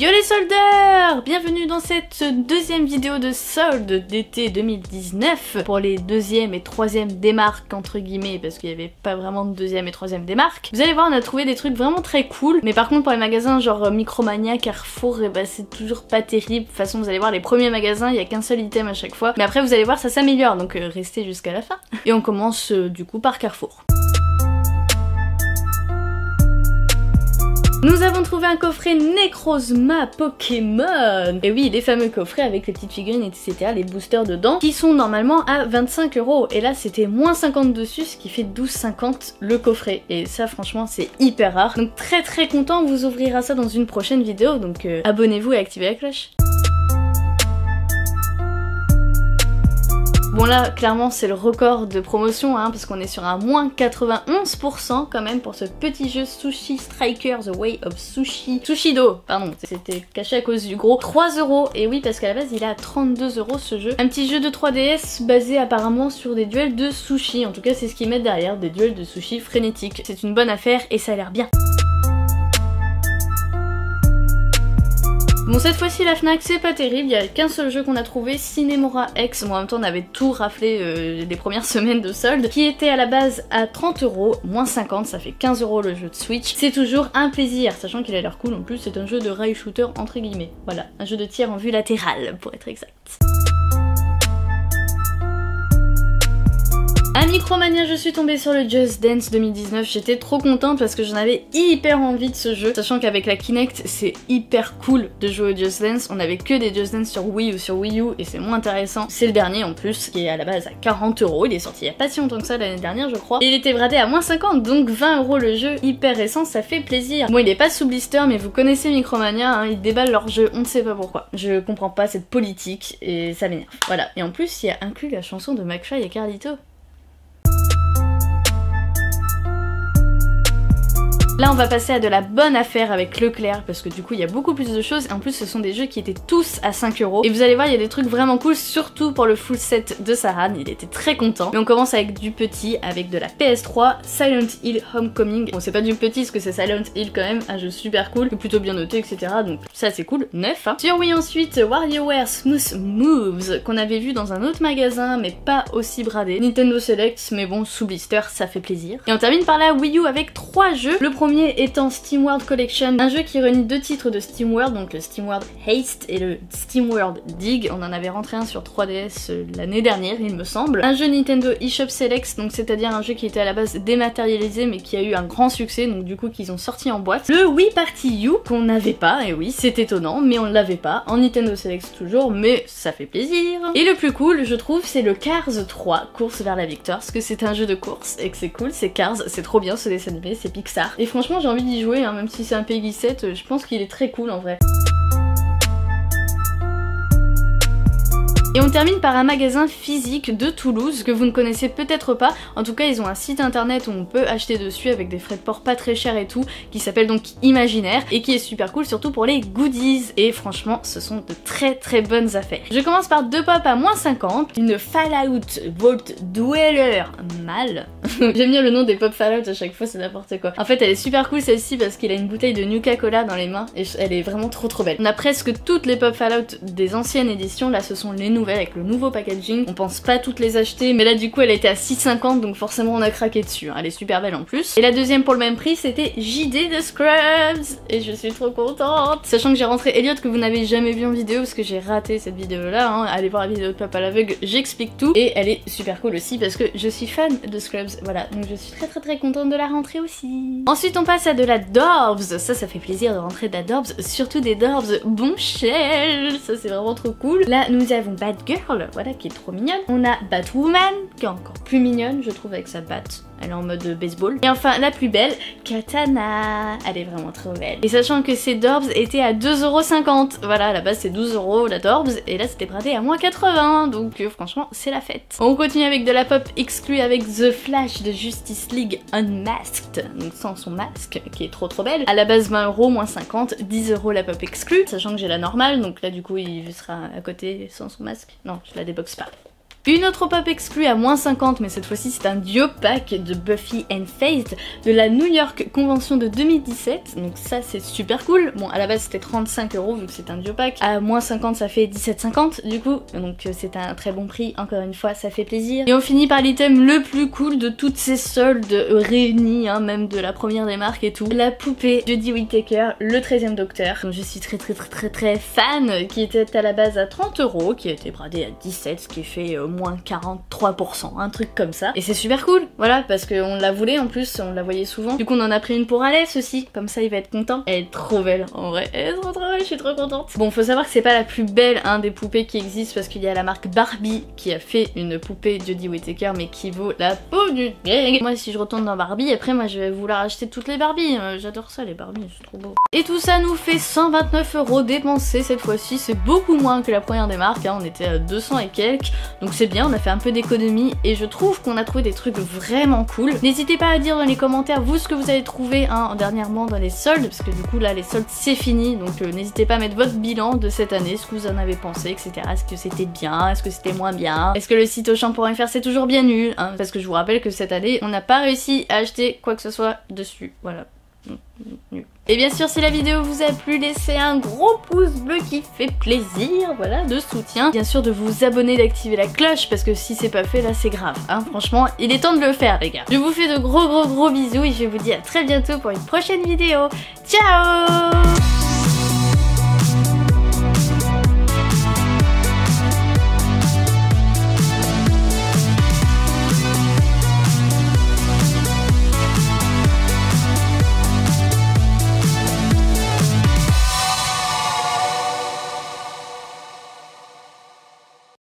Yo les soldeurs! Bienvenue dans cette deuxième vidéo de solde d'été 2019 pour les deuxième et troisième démarques entre guillemets parce qu'il n'y avait pas vraiment de deuxième et troisième démarque. Vous allez voir, on a trouvé des trucs vraiment très cool, mais par contre pour les magasins genre Micromania, Carrefour, et bah c'est toujours pas terrible. De toute façon vous allez voir, les premiers magasins il y a qu'un seul item à chaque fois, mais après vous allez voir ça s'améliore, donc restez jusqu'à la fin. Et on commence du coup par Carrefour. Nous avons trouvé un coffret Necrozma Pokémon. Et oui, les fameux coffrets avec les petites figurines, etc., les boosters dedans, qui sont normalement à 25 €. Et là, c'était moins 50 dessus, ce qui fait 12,50 le coffret. Et ça, franchement, c'est hyper rare. Donc très content, on vous ouvrira ça dans une prochaine vidéo. Donc abonnez-vous et activez la cloche. Bon là, clairement c'est le record de promotion hein, parce qu'on est sur un moins 91% quand même pour ce petit jeu Sushi Striker The Way of Sushi. Sushido, pardon, c'était caché à cause du gros. 3 €, et oui parce qu'à la base il est à 32 € ce jeu. Un petit jeu de 3DS basé apparemment sur des duels de sushi, en tout cas c'est ce qu'ils mettent derrière, des duels de sushi frénétiques. C'est une bonne affaire et ça a l'air bien. Bon cette fois-ci la Fnac c'est pas terrible, il y a qu'un seul jeu qu'on a trouvé, Cinemora X, bon en même temps on avait tout raflé les premières semaines de solde, qui était à la base à 30 €, moins 50, ça fait 15 € le jeu de Switch. C'est toujours un plaisir, sachant qu'il a l'air cool en plus, c'est un jeu de rail shooter entre guillemets, voilà, un jeu de tir en vue latérale pour être exact. À Micromania, je suis tombée sur le Just Dance 2019, j'étais trop contente parce que j'en avais hyper envie de ce jeu, sachant qu'avec la Kinect c'est hyper cool de jouer au Just Dance, on avait que des Just Dance sur Wii ou sur Wii U et c'est moins intéressant. C'est le dernier en plus, qui est à la base à 40 €, il est sorti il y a pas si longtemps que ça l'année dernière je crois, et il était bradé à moins 50, donc 20 € le jeu, hyper récent, ça fait plaisir. Bon il est pas sous blister mais vous connaissez Micromania, hein, ils déballent leur jeu, on ne sait pas pourquoi. Je comprends pas cette politique et ça m'énerve. Voilà, et en plus il y a inclus la chanson de McFly et Carlito. Là on va passer à de la bonne affaire avec Leclerc parce que du coup il y a beaucoup plus de choses et en plus ce sont des jeux qui étaient tous à 5 €. Et vous allez voir il y a des trucs vraiment cool, surtout pour le full set de Saran, il était très content. Mais on commence avec du petit, avec de la PS3, Silent Hill Homecoming. Bon c'est pas du petit parce que c'est Silent Hill quand même, un jeu super cool, plutôt bien noté etc. Donc ça c'est cool, neuf hein. Sur Wii ensuite WarioWare Smooth Moves qu'on avait vu dans un autre magasin mais pas aussi bradé. Nintendo Select mais bon sous blister ça fait plaisir. Et on termine par la Wii U avec 3 jeux. Le premier étant SteamWorld Collection, un jeu qui réunit deux titres de SteamWorld, donc le SteamWorld Haste et le SteamWorld Dig. On en avait rentré un sur 3DS l'année dernière il me semble. Un jeu Nintendo eShop Select, donc c'est-à-dire un jeu qui était à la base dématérialisé mais qui a eu un grand succès, donc du coup qu'ils ont sorti en boîte. Le Wii Party U qu'on n'avait pas, et oui c'est étonnant mais on l'avait pas, en Nintendo Select toujours, mais ça fait plaisir. Et le plus cool je trouve c'est le Cars 3, course vers la victoire, parce que c'est un jeu de course et que c'est cool, c'est Cars, c'est trop bien ce dessin animé, c'est Pixar. Et franchement j'ai envie d'y jouer, hein, même si c'est un Peggy 7, je pense qu'il est très cool en vrai. Et on termine par un magasin physique de Toulouse que vous ne connaissez peut-être pas. En tout cas ils ont un site internet où on peut acheter dessus avec des frais de port pas très chers et tout, qui s'appelle donc Imaginaire et qui est super cool surtout pour les goodies. Et franchement ce sont de très bonnes affaires. Je commence par deux pop à moins 50, une Fallout Vault Dweller mal. J'aime bien le nom des pop Fallout à chaque fois, c'est n'importe quoi. En fait elle est super cool celle-ci parce qu'il a une bouteille de Nuka-Cola dans les mains et elle est vraiment trop belle. On a presque toutes les pop Fallout des anciennes éditions, là ce sont les nouvelles avec le nouveau packaging. On pense pas toutes les acheter mais là du coup elle était à 6,50 donc forcément on a craqué dessus, hein. Elle est super belle en plus. Et la deuxième pour le même prix c'était JD de Scrubs et je suis trop contente. Sachant que j'ai rentré Elliot que vous n'avez jamais vu en vidéo parce que j'ai raté cette vidéo là, hein. Allez voir la vidéo de Papa à l'aveugle, j'explique tout et elle est super cool aussi parce que je suis fan de Scrubs, voilà, donc je suis très contente de la rentrer aussi. Ensuite on passe à de la Dorbs, ça fait plaisir de rentrer de la Dorbs, surtout des Dorbs Bombshell, ça c'est vraiment trop cool. Là nous avons Batgirl, voilà, qui est trop mignonne. On a Batwoman, qui est encore plus mignonne, je trouve, avec sa batte. Elle est en mode baseball. Et enfin, la plus belle, Katana. Elle est vraiment trop belle. Et sachant que ces Dorbs étaient à 2,50 €. Voilà, à la base c'est 12 € la Dorbs, et là c'était bradé à moins 80, donc franchement, c'est la fête. On continue avec de la pop exclue avec The Flash de Justice League Unmasked, donc sans son masque, qui est trop belle. À la base 20 €, moins 50, 10 € la pop exclue, sachant que j'ai la normale, donc là du coup il sera à côté sans son masque. Non, je la déboxe pas. Une autre pop exclue à moins 50, mais cette fois-ci c'est un duo pack de Buffy and Faith de la New York Convention de 2017, donc ça c'est super cool. Bon, à la base c'était 35 € vu que c'est un duo pack, à moins 50 ça fait 17,50 du coup, donc c'est un très bon prix, encore une fois ça fait plaisir. Et on finit par l'item le plus cool de toutes ces soldes réunies, hein, même de la première des marques et tout, la poupée Jodie Whittaker, le 13e Docteur, dont je suis très fan, qui était à la base à 30 €, qui a été bradé à 17, ce qui fait moins 43%, un truc comme ça. Et c'est super cool, voilà, parce qu'on la voulait en plus, on la voyait souvent. Du coup on en a pris une pour Alès aussi, comme ça il va être content. Elle est trop belle, en vrai, elle est trop belle, je suis trop contente. Bon, faut savoir que c'est pas la plus belle des poupées qui existent, parce qu'il y a la marque Barbie qui a fait une poupée Jodie Whittaker, mais qui vaut la peau du nez. Moi si je retourne dans Barbie, après moi je vais vouloir acheter toutes les Barbies, j'adore ça les Barbies, c'est trop beau. Et tout ça nous fait 129 € dépensés cette fois-ci, c'est beaucoup moins que la première des marques, hein. On était à 200 et quelques, donc c'est bien, on a fait un peu d'économie et je trouve qu'on a trouvé des trucs vraiment cool. N'hésitez pas à dire dans les commentaires vous ce que vous avez trouvé dernièrement dans les soldes, parce que du coup là les soldes c'est fini, donc n'hésitez pas à mettre votre bilan de cette année, ce que vous en avez pensé, etc. Est-ce que c'était bien, est-ce que c'était moins bien, est-ce que le site Auchan.fr c'est toujours bien nul, hein, parce que je vous rappelle que cette année on n'a pas réussi à acheter quoi que ce soit dessus, voilà. Et bien sûr si la vidéo vous a plu, laissez un gros pouce bleu qui fait plaisir, voilà, de soutien. Bien sûr de vous abonner, d'activer la cloche, parce que si c'est pas fait là c'est grave, hein, franchement il est temps de le faire les gars. Je vous fais de gros bisous et je vous dis à très bientôt pour une prochaine vidéo. Ciao!